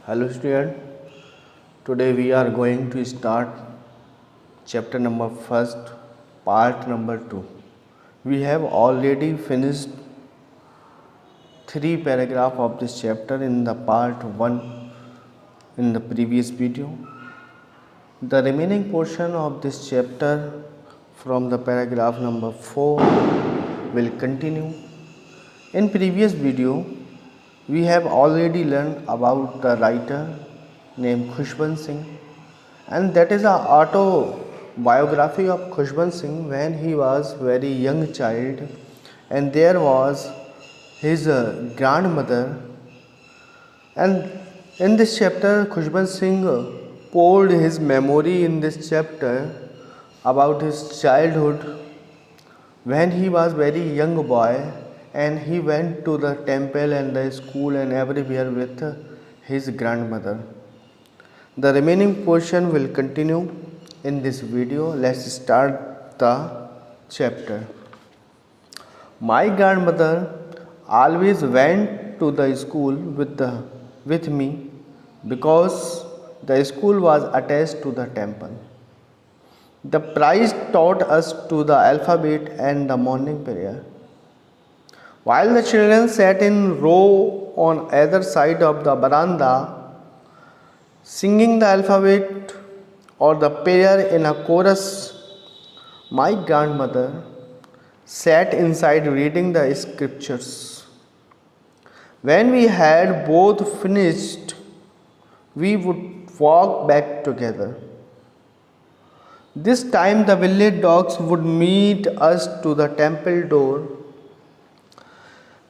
Hello student, today we are going to start chapter number first, part number 2. We have already finished 3 paragraph of this chapter in the part 1 in the previous video. The remaining portion of this chapter from the paragraph number 4 will continue. In previous video, we have already learned about the writer named Khushwant Singh, and that is an autobiography of Khushwant Singh when he was very young child, and there was his grandmother. And in this chapter, Khushwant Singh poured his memory in this chapter about his childhood when he was very young boy, and he went to the temple and the school and everywhere with his grandmother. The remaining portion will continue in this video. Let's start the chapter. My grandmother always went to the school with me because the school was attached to the temple. The priest taught us to the alphabet and the morning prayer. While the children sat in row on either side of the veranda, singing the alphabet or the prayer in a chorus, my grandmother sat inside reading the scriptures. When we had both finished, we would walk back together. This time the village dogs would meet us to the temple door.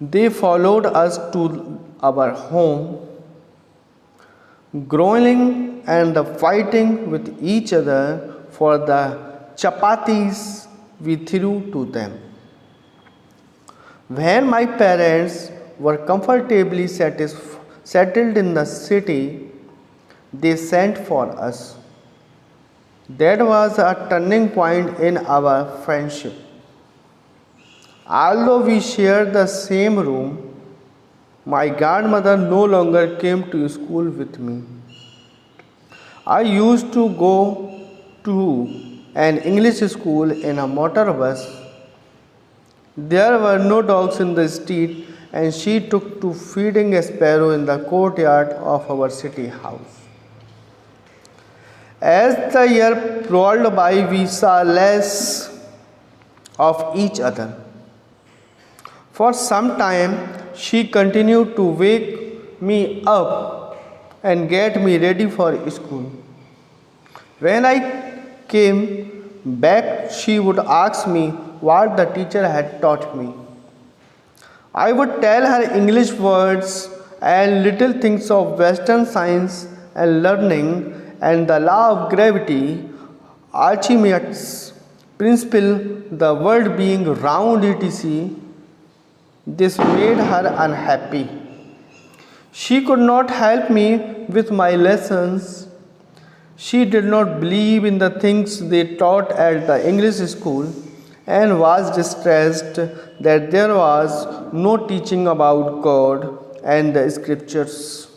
They followed us to our home, growling and fighting with each other for the chapatis we threw to them. When my parents were comfortably settled in the city, they sent for us. That was a turning point in our friendship. Although we shared the same room, my grandmother no longer came to school with me. I used to go to an English school in a motor bus. There were no dogs in the street, and she took to feeding a sparrow in the courtyard of our city house. As the year rolled by, we saw less of each other. For some time, she continued to wake me up and get me ready for school. When I came back, she would ask me what the teacher had taught me. I would tell her English words and little things of Western science and learning and the law of gravity, Archimedes' principle, the world being round, etc. This made her unhappy. She could not help me with my lessons. She did not believe in the things they taught at the English school and was distressed that there was no teaching about God and the scriptures.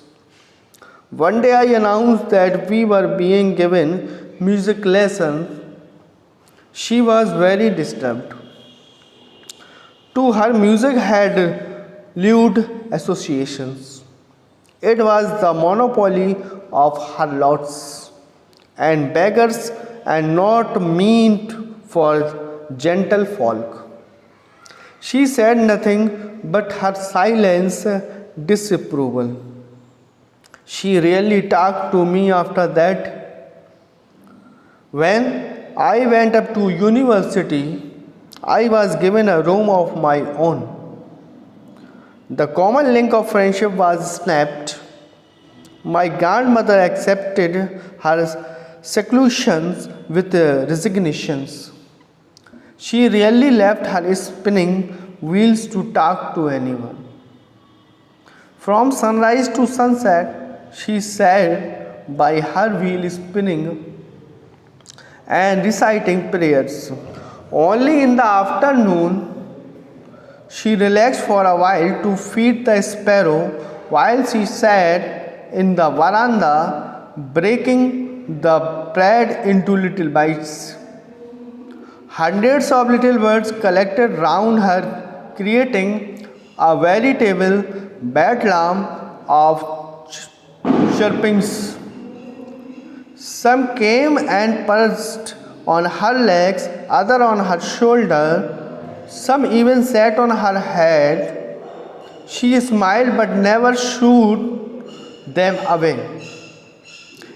One day I announced that we were being given music lessons. She was very disturbed. To her, music had lewd associations. It was the monopoly of harlots and beggars and not meant for gentle folk. She said nothing, but her silence disapproval. She really talked to me after that. When I went up to university, I was given a room of my own. The common link of friendship was snapped. My grandmother accepted her seclusion with resignations. She rarely left her spinning wheels to talk to anyone. From sunrise to sunset, she sat by her wheel spinning and reciting prayers. Only in the afternoon, she relaxed for a while to feed the sparrow while she sat in the veranda, breaking the bread into little bites. Hundreds of little birds collected round her, creating a veritable bedlam of chirpings. Some came and perched on her legs, other on her shoulder. Some even sat on her head. She smiled but never shooed them away.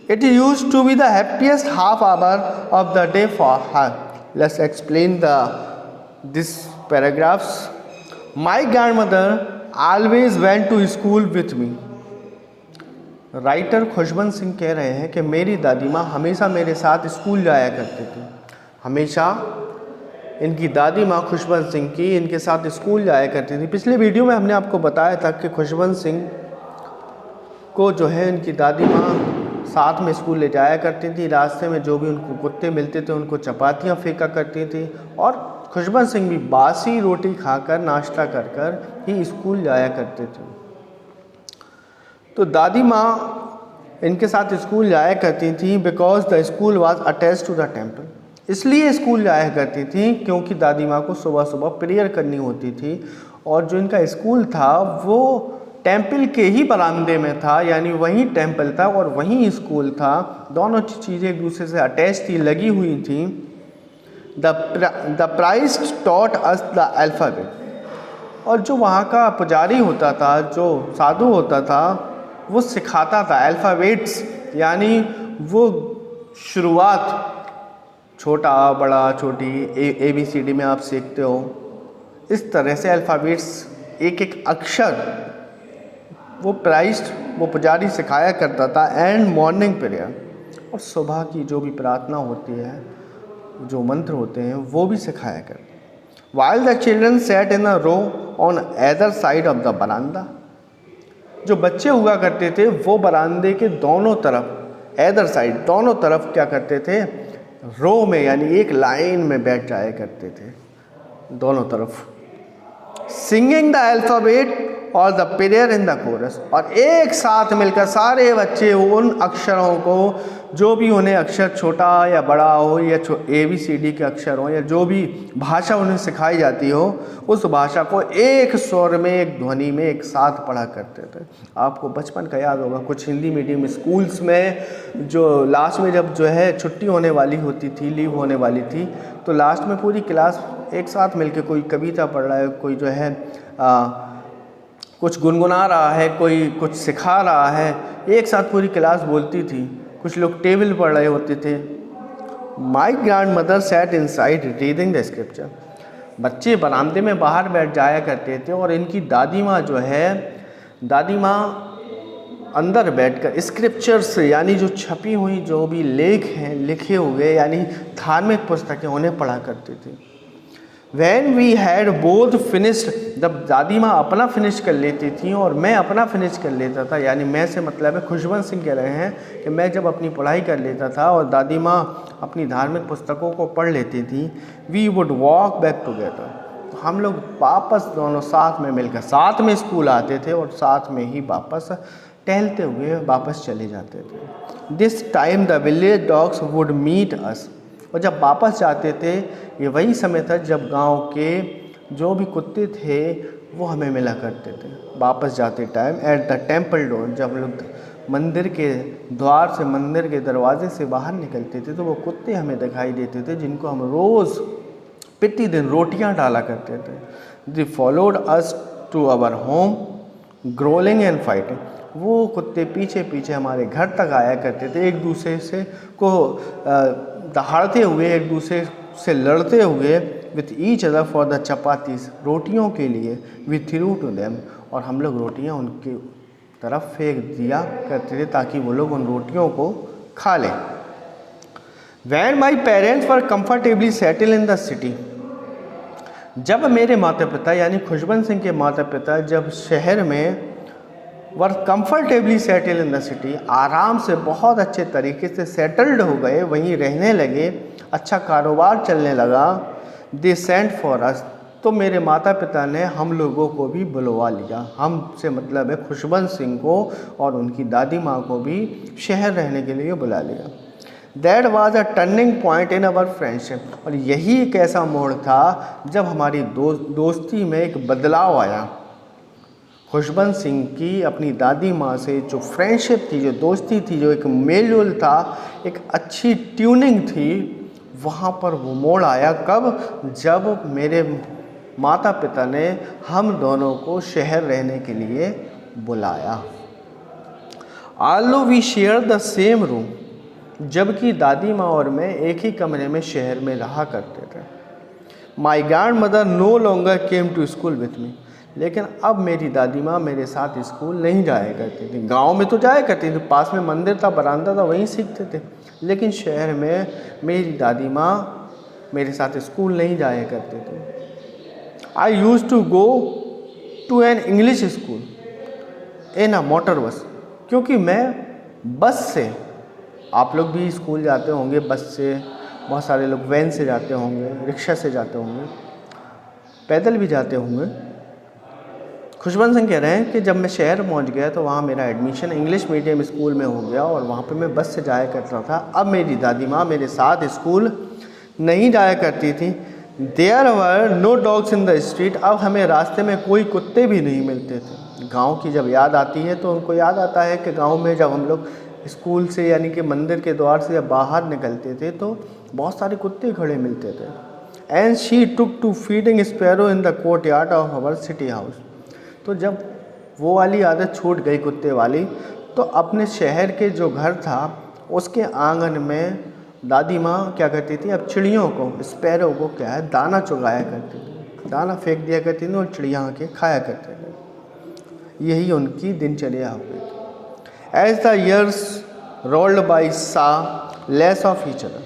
It used to be the happiest half hour of the day for her. Let's explain these paragraphs. My grandmother always went to school with me. Writer Khushwant Singh कह रहे हैं कि मेरी दादी माँ हमेशा मेरे साथ स्कूल जाया करती थी। हमेशा इनकी दादी माँ खुशवंत सिंह की इनके साथ स्कूल जाया करती थी। पिछले वीडियो में हमने आपको बताया था कि खुशवंत सिंह को जो है इनकी दादी माँ साथ में स्कूल ले जाया करती थी। रास्ते में जो भी उनको कुत्ते मिलते थे उनको चपातियाँ फेंका करती थी और खुशवंत सिंह भी बासी रोटी खाकर नाश्ता कर कर ही स्कूल जाया करते थे। तो दादी माँ इनके साथ स्कूल जाया करती थी because the school was attached to the temple. इसलिए स्कूल जाया करती थी क्योंकि दादी माँ को सुबह सुबह प्रेयर करनी होती थी और जो इनका स्कूल था वो टेम्पल के ही बरामदे में था, यानी वहीं टेम्पल था और वहीं स्कूल था। दोनों चीज़ें एक दूसरे से अटैच थी, लगी हुई थी। The priest taught us the alphabet. और जो वहाँ का पुजारी होता था, जो साधु होता था, वो सिखाता था अल्फ़ाबेट्स, यानी वो शुरुआत छोटा बड़ा छोटी ABCD में आप सीखते हो, इस तरह से अल्फ़ाबेट्स एक एक अक्षर वो प्राइस्ट वो पुजारी सिखाया करता था। एंड मॉर्निंग प्रेयर, और सुबह की जो भी प्रार्थना होती है, जो मंत्र होते हैं, वो भी सिखाया करते। While the children set in a row on other side of the बरामदा। जो बच्चे हुआ करते थे वो बरामदे के दोनों तरफ, अदर साइड, दोनों तरफ क्या करते थे, रो में यानी एक लाइन में बैठ जाया करते थे दोनों तरफ। सिंगिंग द अल्फ़ाबेट और the prayer in the coarse, और एक साथ मिलकर सारे बच्चे उन अक्षरों को, जो भी उन्हें अक्षर छोटा या बड़ा हो या ABCD के अक्षर हो या जो भी भाषा उन्हें सिखाई जाती हो, उस भाषा को एक स्वर में, एक ध्वनि में एक साथ पढ़ा करते थे। आपको बचपन का याद होगा, कुछ हिंदी मीडियम स्कूल्स में जो लास्ट में जब जो है छुट्टी होने वाली होती थी, लीव होने वाली थी, तो लास्ट में पूरी क्लास एक साथ मिलकर कोई कविता पढ़ रहा है, कोई जो है कुछ गुनगुना रहा है, कोई कुछ सिखा रहा है, एक साथ पूरी क्लास बोलती थी। कुछ लोग टेबल पढ़ रहे होते थे। My grandmother sat inside reading the scripture. बच्चे बरामदे में बाहर बैठ जाया करते थे और इनकी दादी माँ जो है, दादी माँ अंदर बैठकर स्क्रिप्चर्स यानी जो छपी हुई जो भी लेख हैं, लिखे हुए यानी धार्मिक पुस्तकें, उन्हें पढ़ा करती थी। When we had both finished, जब दादी माँ अपना फिनिश कर लेती थी और मैं अपना फिनिश कर लेता था, यानी मैं से मतलब है खुशवंत सिंह कह रहे हैं कि मैं जब अपनी पढ़ाई कर लेता था और दादी माँ अपनी धार्मिक पुस्तकों को पढ़ लेती थी, we would walk back together। तो हम लोग वापस दोनों साथ में मिलकर साथ में स्कूल आते थे और साथ में ही वापस टहलते हुए वापस चले जाते थे। This time the village dogs would meet us। और जब वापस जाते थे, ये वही समय था जब गांव के जो भी कुत्ते थे वो हमें मिला करते थे वापस जाते time. At the temple door, जब लोग मंदिर के द्वार से, मंदिर के दरवाजे से बाहर निकलते थे तो वो कुत्ते हमें दिखाई देते थे जिनको हम रोज़ प्रतिदिन रोटियां डाला करते थे। They followed us to our home growling and fighting. वो कुत्ते पीछे पीछे हमारे घर तक आया करते थे, एक दूसरे से को दहाड़ते हुए, एक दूसरे से लड़ते हुए। With each other for the chapatis, रोटियों के लिए। वी थ्रू टू देम, और हम लोग रोटियां उनकी तरफ फेंक दिया करते थे ताकि वो लोग उन रोटियों को खा लें। When my parents were comfortably settle in the city, जब मेरे माता पिता यानी खुशवंत सिंह के माता पिता जब शहर में were comfortably settle in the city, आराम से बहुत अच्छे तरीके से सेटल्ड हो गए, वहीं रहने लगे, अच्छा कारोबार चलने लगा। दे सेंट फॉर अस, तो मेरे माता पिता ने हम लोगों को भी बुलवा लिया। हमसे मतलब है खुशवंत सिंह को और उनकी दादी माँ को भी शहर रहने के लिए बुला लिया। That was a turning point in our friendship, और यही एक ऐसा मोड़ था जब हमारी दोस्ती में एक बदलाव आया। खुशवंत सिंह की अपनी दादी माँ से जो फ्रेंडशिप थी, जो दोस्ती थी, जो एक मेल जोल था, एक अच्छी ट्यूनिंग थी, वहाँ पर वो मोड़ आया। कब? जब मेरे माता पिता ने हम दोनों को शहर रहने के लिए बुलाया। Although we share the same room, जबकि दादी माँ और मैं एक ही कमरे में शहर में रहा करते थे। My grandmother no longer came to school with me, लेकिन अब मेरी दादी माँ मेरे साथ स्कूल नहीं जाया करती थी। गांव में तो जाया करती थी, पास में मंदिर था, बरामदा था, वहीं सीखते थे, लेकिन शहर में मेरी दादी माँ मेरे साथ स्कूल नहीं जाया करती थी। I use to go to an English school in a motor bus, क्योंकि मैं बस से, आप लोग भी स्कूल जाते होंगे बस से, बहुत सारे लोग वैन से जाते होंगे, रिक्शा से जाते होंगे, पैदल भी जाते होंगे। खुशवंत सिंह कह रहे हैं कि जब मैं शहर पहुंच गया तो वहाँ मेरा एडमिशन इंग्लिश मीडियम स्कूल में हो गया और वहाँ पे मैं बस से जाया करता था। अब मेरी दादी माँ मेरे साथ स्कूल नहीं जाया करती थी। There were no dogs in the street, अब हमें रास्ते में कोई कुत्ते भी नहीं मिलते थे। गांव की जब याद आती है तो उनको याद आता है कि गांव में जब हम लोग स्कूल से यानी कि मंदिर के द्वार से जब बाहर निकलते थे तो बहुत सारे कुत्ते खड़े मिलते थे। And she took to feeding sparrow in the courtyard of our city house, तो जब वो वाली आदत छूट गई कुत्ते वाली, तो अपने शहर के जो घर था उसके आंगन में दादी माँ क्या करती थी, अब चिड़ियों को, स्पैरो को क्या है, दाना चुगाया करती थी, दाना फेंक दिया करती थी और चिड़िया आके खाया करते थे। यही उनकी दिनचर्या हो गई थी। As the years rolled by saw less of each other,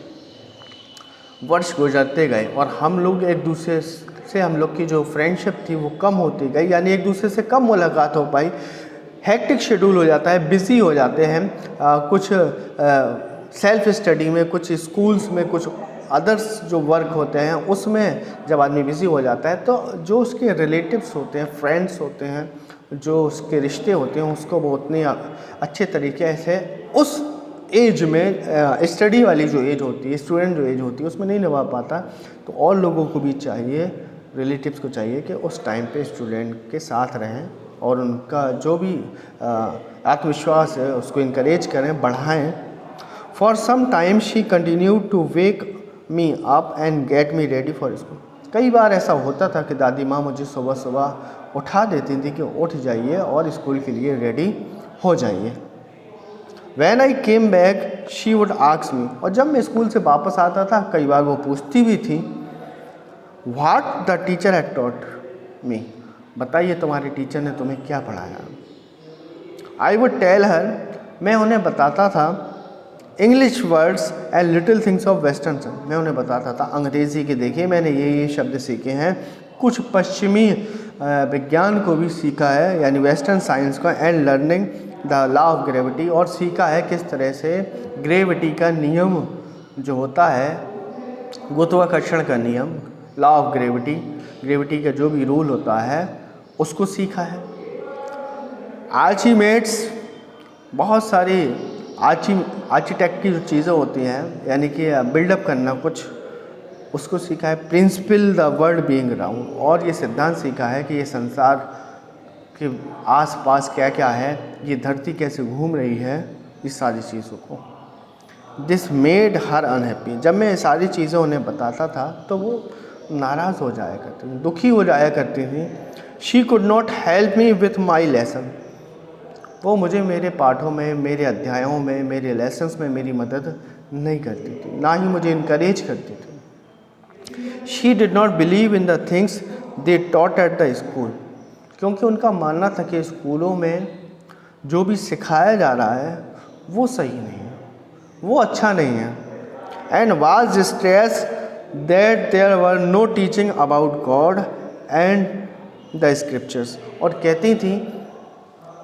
वर्ष गुजरते गए और हम लोग एक दूसरे से, हम लोग की जो फ्रेंडशिप थी वो कम होती गई, यानी एक दूसरे से कम मुलाकात हो पाई। हेक्टिक शेड्यूल हो जाता है, बिज़ी हो जाते हैं, कुछ सेल्फ स्टडी में, कुछ स्कूल्स में, कुछ अदर्स जो वर्क होते हैं उसमें जब आदमी बिज़ी हो जाता है तो जो उसके रिलेटिव्स होते हैं, फ्रेंड्स होते हैं, जो उसके रिश्ते होते हैं, उसको वो उतने अच्छे तरीके से उस एज में, स्टडी वाली जो एज होती है, स्टूडेंट जो एज होती है, उसमें नहीं निभा पाता। तो और लोगों को भी चाहिए, रिलेटिव्स को चाहिए कि उस टाइम पे स्टूडेंट के साथ रहें और उनका जो भी आत्मविश्वास है उसको इनकरेज करें, बढ़ाएं। For some time she continue to wake me up and get me ready for school, कई बार ऐसा होता था कि दादी माँ मुझे सुबह सुबह उठा देती थी कि उठ जाइए और स्कूल के लिए रेडी हो जाइए। When I came back, she would ask me, और जब मैं स्कूल से वापस आता था कई बार वो पूछती भी थी, What the teacher had taught me, बताइए तुम्हारे टीचर ने तुम्हें क्या पढ़ाया। I would tell her, मैं उन्हें बताता था English words and little things of western, मैं उन्हें बताता था अंग्रेज़ी के, देखिए मैंने ये शब्द सीखे हैं, कुछ पश्चिमी विज्ञान को भी सीखा है यानी वेस्टर्न साइंस का, and learning the law of gravity, और सीखा है किस तरह से ग्रेविटी का नियम जो होता है, गुरुत्वाकर्षण का नियम, लॉ ऑफ ग्रेविटी, ग्रेविटी का जो भी रूल होता है उसको सीखा है। आर्चीमेड्स, बहुत सारी आर्किटेक्ट की जो चीज़ें होती हैं यानी कि बिल्डअप करना कुछ, उसको सीखा है। Principle the world being round, और ये सिद्धांत सीखा है कि ये संसार के आसपास क्या क्या है, ये धरती कैसे घूम रही है, इस सारी चीज़ों को। दिस मेड हर अनहैप्पी, जब मैं ये सारी चीज़ें उन्हें बताता था तो वो नाराज़ हो जाया करती थी, दुखी हो जाया करती थी। She could not help me with my lesson, वो मुझे मेरे पाठों में, मेरे अध्यायों में, मेरे लेसन्स में मेरी मदद नहीं करती थी, ना ही मुझे इनकरेज करती थी। She did not believe in the things they taught at the school, क्योंकि उनका मानना था कि स्कूलों में जो भी सिखाया जा रहा है वो सही नहीं है, वो अच्छा नहीं है। And was stress that there were no teaching about God and the scriptures, और कहती थी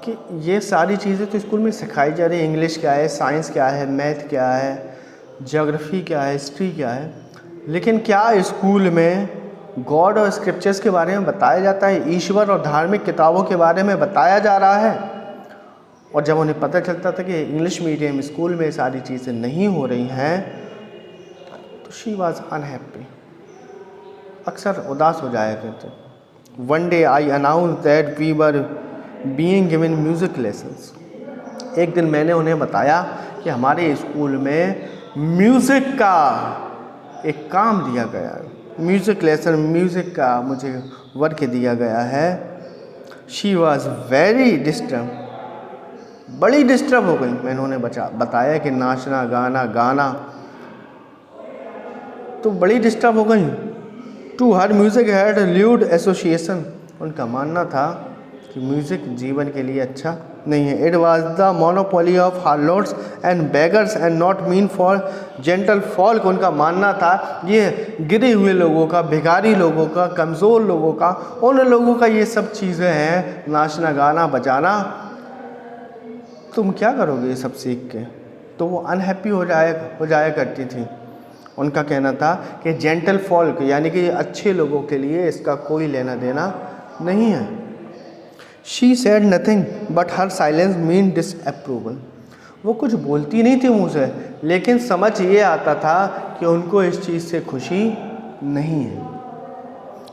कि ये सारी चीज़ें तो स्कूल में सिखाई जा रही है, इंग्लिश क्या है, साइंस क्या है, मैथ क्या है, ज्योग्राफी क्या है, हिस्ट्री क्या है, लेकिन क्या स्कूल में गॉड और स्क्रिप्चर्स के बारे में बताया जाता है, ईश्वर और धार्मिक किताबों के बारे में बताया जा रहा है। और जब उन्हें पता चलता था कि इंग्लिश मीडियम स्कूल में सारी चीज़ें नहीं हो रही हैं तो शी वॉज अनहैप्पी, अक्सर उदास हो जाया करते। One day I announce that we were being given music lessons. एक दिन मैंने उन्हें बताया कि हमारे स्कूल में म्यूज़िक का एक काम दिया गया है, म्यूज़िक लेसन, म्यूज़िक का मुझे वर्क दिया गया है। शी वॉज वेरी डिस्टर्ब, बड़ी डिस्टर्ब हो गई। मैंने उन्हें बताया कि नाचना गाना गाना, तो बड़ी डिस्टर्ब हो गई। To her music had lewd association, उनका मानना था कि म्यूज़िक जीवन के लिए अच्छा नहीं है। It was the monopoly of harlots and beggars and not mean for gentle folk, उनका मानना था ये गिरे हुए लोगों का, भिखारी लोगों का, कमज़ोर लोगों का, उन लोगों का ये सब चीज़ें हैं, नाचना गाना बजाना। तुम क्या करोगे ये सब सीख के? तो वो अनहैप्पी हो जाया करती थी। उनका कहना था कि जेंटल फॉल्क यानी कि अच्छे लोगों के लिए इसका कोई लेना देना नहीं है। She said nothing but her silence mean disapproval, वो कुछ बोलती नहीं थी मुँह से, लेकिन समझ ये आता था कि उनको इस चीज़ से खुशी नहीं है।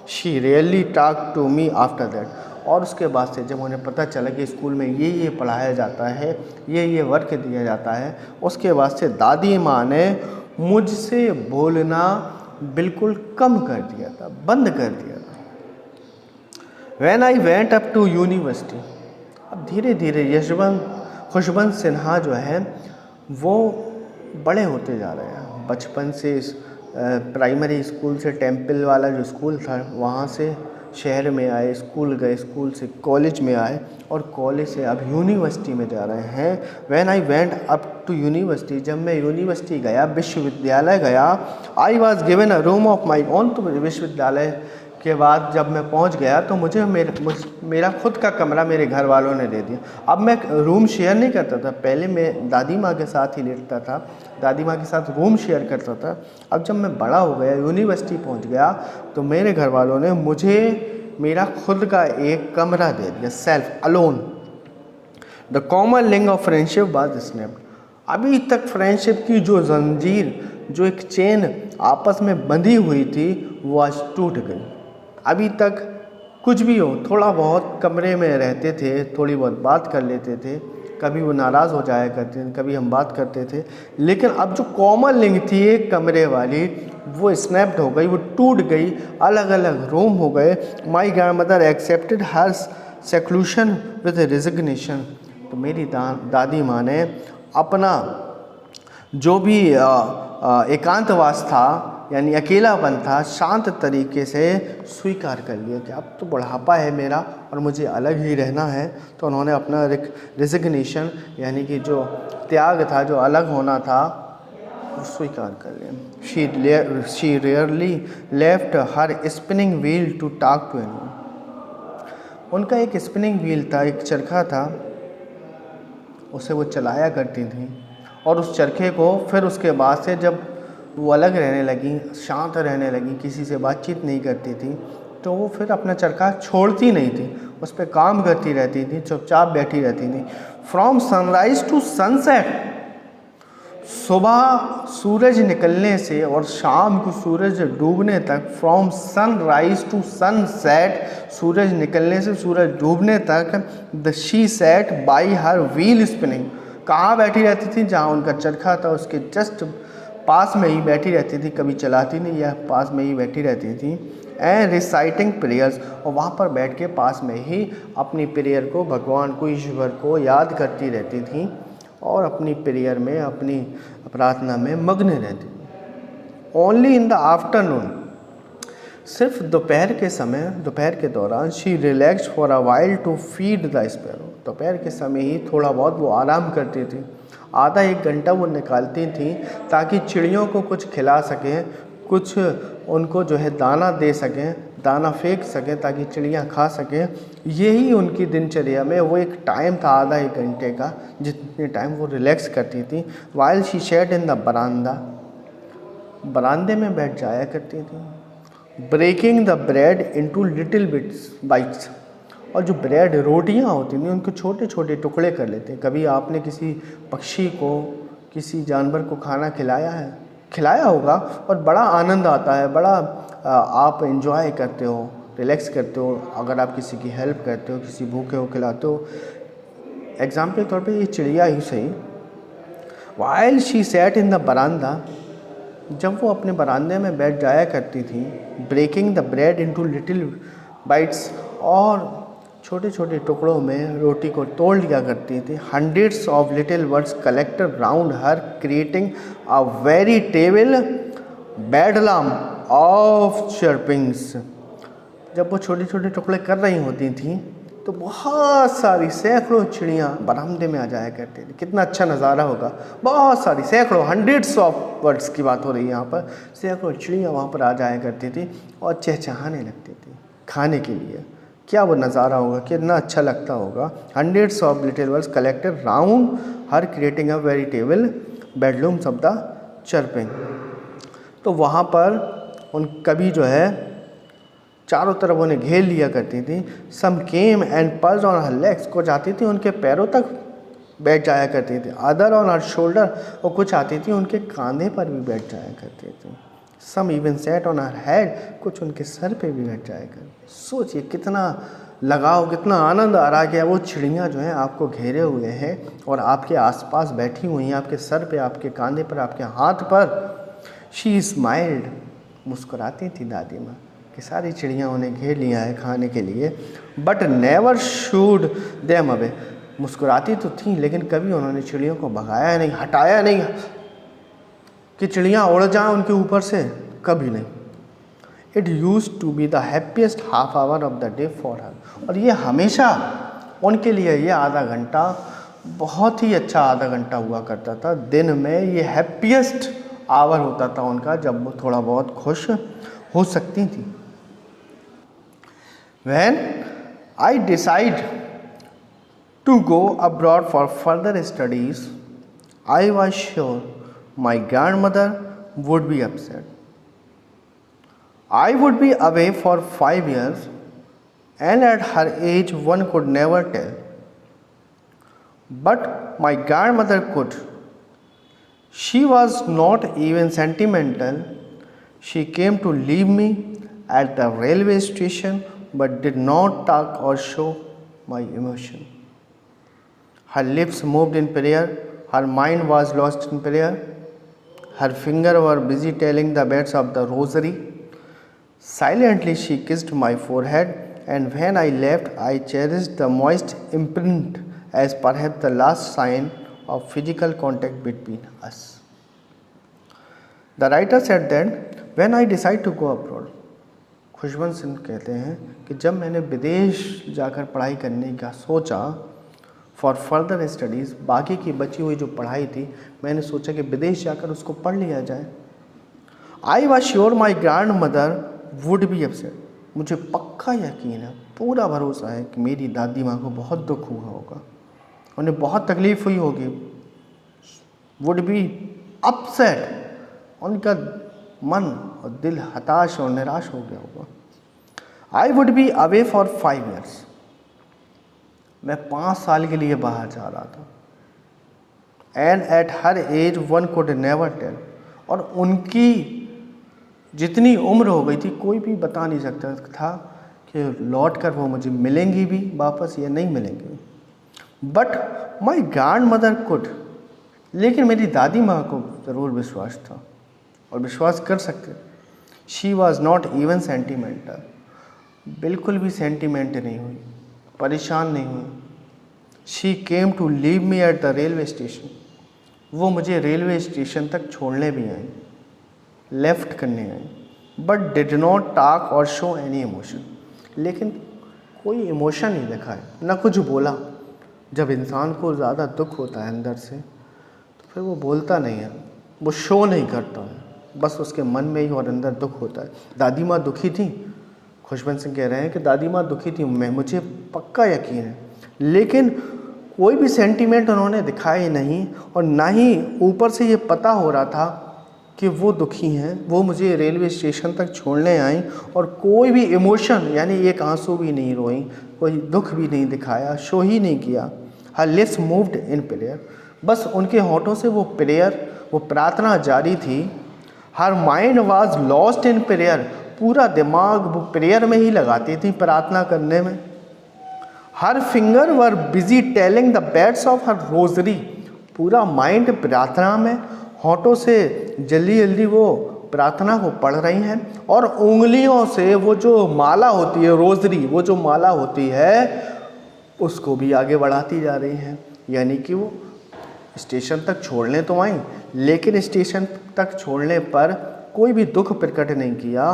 She really talk to me after that, और उसके बाद से जब उन्हें पता चला कि स्कूल में ये पढ़ाया जाता है, ये वर्क दिया जाता है, उसके बाद से दादी माँ ने मुझसे बोलना बिल्कुल कम कर दिया था, बंद कर दिया था। When I went up to university, अब धीरे धीरे खुशवंत सिन्हा जो है वो बड़े होते जा रहे हैं। बचपन से प्राइमरी स्कूल से टेम्पल वाला जो स्कूल था वहाँ से शहर में आए, स्कूल गए, स्कूल से कॉलेज में आए और कॉलेज से अब यूनिवर्सिटी में जा रहे हैं। When I went up to university, जब मैं यूनिवर्सिटी गया, विश्वविद्यालय गया, I was given a room of my own, तो विश्वविद्यालय के बाद जब मैं पहुंच गया तो मुझे मेरा खुद का कमरा मेरे घर वालों ने दे दिया। अब मैं रूम शेयर नहीं करता था, पहले मैं दादी माँ के साथ ही लेटता था, दादी माँ के साथ रूम शेयर करता था। अब जब मैं बड़ा हो गया, यूनिवर्सिटी पहुंच गया, तो मेरे घर वालों ने मुझे मेरा खुद का एक कमरा दे दिया, self alone. The common link of friendship was snapped, अभी तक फ्रेंडशिप की जो जंजीर, जो एक चेन आपस में बंधी हुई थी, वो आज टूट गई। अभी तक कुछ भी हो, थोड़ा बहुत कमरे में रहते थे, थोड़ी बहुत बात कर लेते थे, कभी वो नाराज़ हो जाया करते थे, कभी हम बात करते थे, लेकिन अब जो कॉमन लिंक थी एक कमरे वाली, वो स्नैप्ड हो गई, वो टूट गई, अलग अलग रूम हो गए। My grandmother accepted her seclusion with resignation, तो मेरी दादी माँ ने अपना जो भी एकांतवास था यानी अकेलापन था, शांत तरीके से स्वीकार कर लिया कि अब तो बुढ़ापा है मेरा और मुझे अलग ही रहना है। तो उन्होंने अपना रेजिग्नेशन यानी कि जो त्याग था, जो अलग होना था, वो स्वीकार कर लिया। She rarely left her spinning wheel to talk to anyone, उनका एक स्पिनिंग व्हील था, एक चरखा था, उसे वो चलाया करती थी। और उस चरखे को फिर उसके बाद से जब वो अलग रहने लगी, शांत रहने लगी, किसी से बातचीत नहीं करती थी, तो वो फिर अपना चरखा छोड़ती नहीं थी, उस पर काम करती रहती थी, चुपचाप बैठी रहती थी। फ्रॉम सनराइज टू सनसेट, सुबह सूरज निकलने से और शाम को सूरज डूबने तक, फ्रॉम सनराइज टू सनसेट, सूरज निकलने से सूरज डूबने तक, the she said by her wheel spinning, कहाँ बैठी रहती थी? जहाँ उनका चरखा था उसके जस्ट पास में ही बैठी रहती थी, कभी चलाती नहीं, या पास में ही बैठी रहती थी। एंड रिसाइटिंग प्रेयर्स, और वहाँ पर बैठ के पास में ही अपनी प्रेयर को, भगवान को, ईश्वर को याद करती रहती थी और अपनी प्रेयर में, अपनी प्रार्थना में मग्न रहती थी। ओनली इन द आफ्टरनून, सिर्फ दोपहर के समय, दोपहर के दौरान, she relax for a while to feed the sparrow, दोपहर के समय ही थोड़ा बहुत वो आराम करती थी, आधा एक घंटा वो निकालती थी ताकि चिड़ियों को कुछ खिला सकें, कुछ उनको जो है दाना दे सकें, दाना फेंक सकें ताकि चिड़ियाँ खा सकें। यही उनकी दिनचर्या में वो एक टाइम था, आधा एक घंटे का, जितने टाइम वो रिलैक्स करती थी। While she shed in the बरामदा, बरामदे में बैठ जाया करती थी breaking the bread into little bits bites, और जो ब्रेड रोटियां होती थी उनको छोटे छोटे टुकड़े कर लेते हैं। कभी आपने किसी पक्षी को, किसी जानवर को खाना खिलाया होगा और बड़ा आनंद आता है, बड़ा आप एंजॉय करते हो, रिलैक्स करते हो अगर आप किसी की हेल्प करते हो, किसी भूखे को खिलाते हो। एग्जाम्पल के तौर पे ये चिड़िया ही सही, while she sat in the बरामदा, जब वो अपने बरामदे में बैठ जाया करती थी, breaking the bread into little bites, और छोटे छोटे टुकड़ों में रोटी को तोड़ लिया करती थी। Hundreds of little birds collected round her creating a veritable bedlam of chirpings. जब वो छोटे छोटे टुकड़े कर रही होती थी तो बहुत सारी सैकड़ों चिड़ियाँ बरामदे में आ जाया करती थी। कितना अच्छा नज़ारा होगा, बहुत सारी सैकड़ों, हंड्रेड्स ऑफ बर्ड्स की बात हो रही है यहाँ पर, सैकड़ों चिड़ियाँ वहाँ पर आ जाया करती थी और चहचहाने लगती थी खाने के लिए। क्या वो नज़ारा होगा, कितना अच्छा लगता होगा। Hundreds of little birds collected round her creating a veritable bedlams of the chirping. तो वहाँ पर उन कभी जो है चारों तरफ उन्हें घेर लिया करती थी। Some came and perch on her legs, को जाती थी उनके पैरों तक बैठ जाया करती थी। अदर ऑन हर शोल्डर, और कुछ आती थी उनके कंधे पर भी बैठ जाया करती थी। Some even sat on her head, कुछ उनके सर पे भी बैठ जाया करती। सोचिए कितना लगाव, कितना आनंद आ रहा है। वो चिड़ियाँ जो हैं आपको घेरे हुए हैं और आपके आसपास बैठी हुई हैं, आपके सर पे, आपके कंधे पर, आपके हाथ पर। शी स्माइल्ड, मुस्कुराती थी दादी माँ कि सारी चिड़ियाँ उन्हें घेर लिया है खाने के लिए। But never shooed them away, मुस्कुराती तो थी लेकिन कभी उन्होंने चिड़ियों को भगाया नहीं, हटाया नहीं कि चिड़ियाँ उड़ जाएं उनके ऊपर से, कभी नहीं। It use to be the happiest half hour of the day for her, और ये हमेशा उनके लिए ये आधा घंटा बहुत ही अच्छा आधा घंटा हुआ करता था। दिन में ये हैप्पीएस्ट आवर होता था उनका, जब वो थोड़ा बहुत खुश हो सकती थी। When I decide to go abroad for further studies, I was sure my grandmother would be upset. I would be away for 5 years, and at her age one could never tell. But my grandmother could. She was not even sentimental. She came to leave me at the railway station but did not talk or show my emotion. Her lips moved in prayer, her mind was lost in prayer, her fingers were busy telling the beads of the rosary. Silently she kissed my forehead, and when I left, I cherished the moist imprint as perhaps the last sign of physical contact between us. The writer said that when I decide to go abroad, Khushwant Singh कहते हैं कि जब मैंने विदेश जाकर पढ़ाई करने का सोचा, फॉर फर्दर स्टडीज़, बाकी की बची हुई जो पढ़ाई थी मैंने सोचा कि विदेश जाकर उसको पढ़ लिया जाए। I was sure my grand mother would be upset, मुझे पक्का यकीन है, पूरा भरोसा है कि मेरी दादी माँ को बहुत दुख हुआ होगा, उन्हें बहुत तकलीफ़ हुई होगी। वुड बी अपसेट, उनका मन और दिल हताश और निराश हो गया होगा। I would be away for 5 years, मैं 5 साल के लिए बाहर जा रहा था। And at her age one could never tell, और उनकी जितनी उम्र हो गई थी कोई भी बता नहीं सकता था कि लौट कर वो मुझे मिलेंगी भी वापस या नहीं मिलेंगी। But my grand mother could, लेकिन मेरी दादी माँ को ज़रूर विश्वास था और विश्वास कर सकते। She was not even sentimental, बिल्कुल भी सेंटिमेंट नहीं हुई, परेशान नहीं हुई। She came to leave me at the railway station, वो मुझे रेलवे स्टेशन तक छोड़ने भी आई, लेफ्ट करने आई। बट डिड नॉट टॉक और शो एनी इमोशन, लेकिन कोई इमोशन नहीं दिखाए, ना कुछ बोला। जब इंसान को ज़्यादा दुख होता है अंदर से तो फिर वो बोलता नहीं है, वो शो नहीं करता है, बस उसके मन में ही और अंदर दुख होता है। दादी माँ दुखी थी, खुशवंत सिंह कह रहे हैं कि दादी माँ दुखी थी, मुझे पक्का यकीन है, लेकिन कोई भी सेंटीमेंट उन्होंने दिखाए नहीं, और ना ही ऊपर से ये पता हो रहा था कि वो दुखी हैं, वो मुझे रेलवे स्टेशन तक छोड़ने आई और कोई भी इमोशन यानी एक आंसू भी नहीं रोई, कोई दुख भी नहीं दिखाया, शो ही नहीं किया। हर लिप्स मूव्ड इन प्रेयर, बस उनके होठों से वो प्रेयर, वो प्रार्थना जारी थी। Her mind was lost in prayer, पूरा दिमाग वो प्रेयर में ही लगाती थी, प्रार्थना करने में। Her finger were busy telling the beads of her rosary, पूरा माइंड प्रार्थना में, होठों से जल्दी जल्दी वो प्रार्थना को पढ़ रही हैं और उंगलियों से वो जो माला होती है रोजरी, वो जो माला होती है उसको भी आगे बढ़ाती जा रही हैं। यानी कि वो स्टेशन तक छोड़ने तो आई, लेकिन स्टेशन तक छोड़ने पर कोई भी दुख प्रकट नहीं किया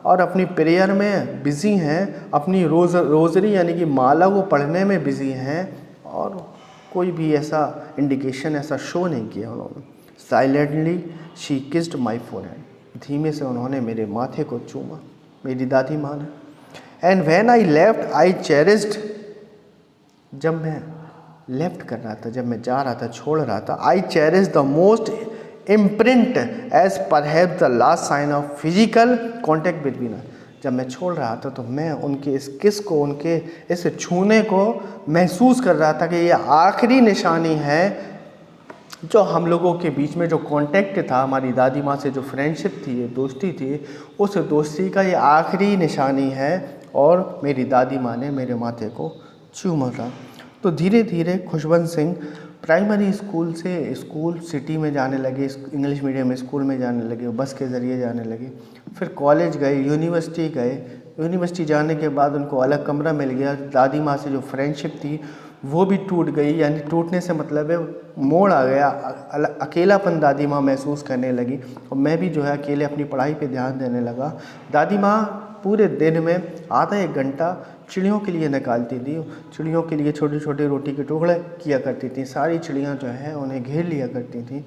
और अपनी प्रेयर में बिज़ी हैं, अपनी रोज़री यानी कि माला को पढ़ने में बिज़ी हैं और कोई भी ऐसा इंडिकेशन, ऐसा शो नहीं किया उन्होंने। Silently she kissed my forehead, धीमे से उन्होंने मेरे माथे को चूमा, मेरी दादी माँ ने। And when I left I cherished, जब मैं लेफ्ट कर रहा था, जब मैं जा रहा था, छोड़ रहा था, I cherish the most imprint as perhaps the last sign of physical contact between us. जब मैं छोड़ रहा था तो मैं उनके इस किस को, उनके इस छूने को महसूस कर रहा था कि ये आखिरी निशानी है जो हम लोगों के बीच में जो कांटेक्ट था, हमारी दादी माँ से जो फ्रेंडशिप थी, ये दोस्ती थी, उस दोस्ती का ये आखिरी निशानी है। और मेरी दादी माँ ने मेरे माथे को चूमा था। तो धीरे धीरे खुशवंत सिंह प्राइमरी स्कूल से स्कूल सिटी में जाने लगे, इंग्लिश मीडियम स्कूल में जाने लगे, बस के ज़रिए जाने लगे। फिर कॉलेज गए, यूनिवर्सिटी गए। यूनिवर्सिटी जाने के बाद उनको अलग कमरा मिल गया। दादी माँ से जो फ्रेंडशिप थी वो भी टूट गई, यानी टूटने से मतलब है मोड़ आ गया, अकेलापन दादी माँ महसूस करने लगी और मैं भी जो है अकेले अपनी पढ़ाई पे ध्यान देने लगा। दादी माँ पूरे दिन में आधा एक घंटा चिड़ियों के लिए निकालती थी, चिड़ियों के लिए छोटे छोटे रोटी के टुकड़े किया करती थी। सारी चिड़ियाँ जो हैं उन्हें घेर लिया करती थी,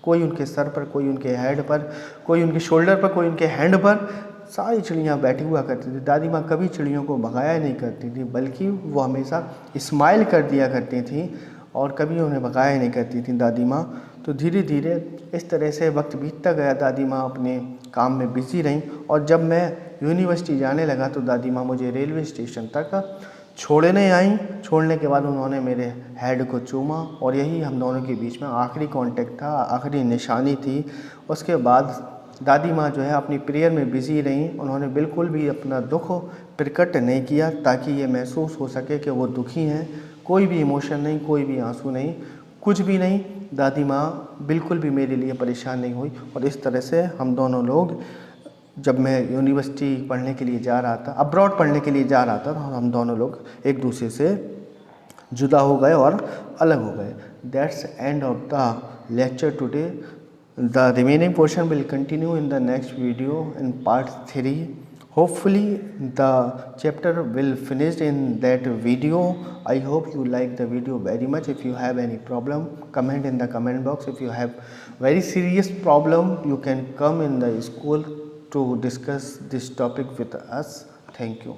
कोई उनके सर पर, कोई उनके हेड पर, कोई उनके शोल्डर पर, कोई उनके हैंड पर, सारी चिड़ियाँ बैठी हुआ करती थी। दादी माँ कभी चिड़ियों को भगाया नहीं करती थी, बल्कि वो हमेशा स्माइल कर दिया करती थी और कभी उन्हें भगाया नहीं करती थी दादी माँ। तो धीरे धीरे इस तरह से वक्त बीतता गया, दादी माँ अपने काम में बिज़ी रहीं और जब मैं यूनिवर्सिटी जाने लगा तो दादी माँ मुझे रेलवे स्टेशन तक छोड़ने आईं। छोड़ने के बाद उन्होंने मेरे हेड को चूमा और यही हम दोनों के बीच में आखिरी कांटेक्ट था, आखिरी निशानी थी। उसके बाद दादी माँ जो है अपनी प्रेयर में बिज़ी रहीं, उन्होंने बिल्कुल भी अपना दुख प्रकट नहीं किया ताकि ये महसूस हो सके कि वो दुखी हैं। कोई भी इमोशन नहीं, कोई भी आंसू नहीं, कुछ भी नहीं। दादी माँ बिल्कुल भी मेरे लिए परेशान नहीं हुई और इस तरह से हम दोनों लोग, जब मैं यूनिवर्सिटी पढ़ने के लिए जा रहा था, अब्रॉड पढ़ने के लिए जा रहा था, तो हम दोनों लोग एक दूसरे से जुदा हो गए और अलग हो गए। That's end of the lecture today. The remaining portion will continue in the next video in part 3. Hopefully the chapter will finish in that video. I hope you like the video very much. If you have any problem, comment in the comment box. If you have very serious problem, you can come in the school to discuss this topic with us. Thank you.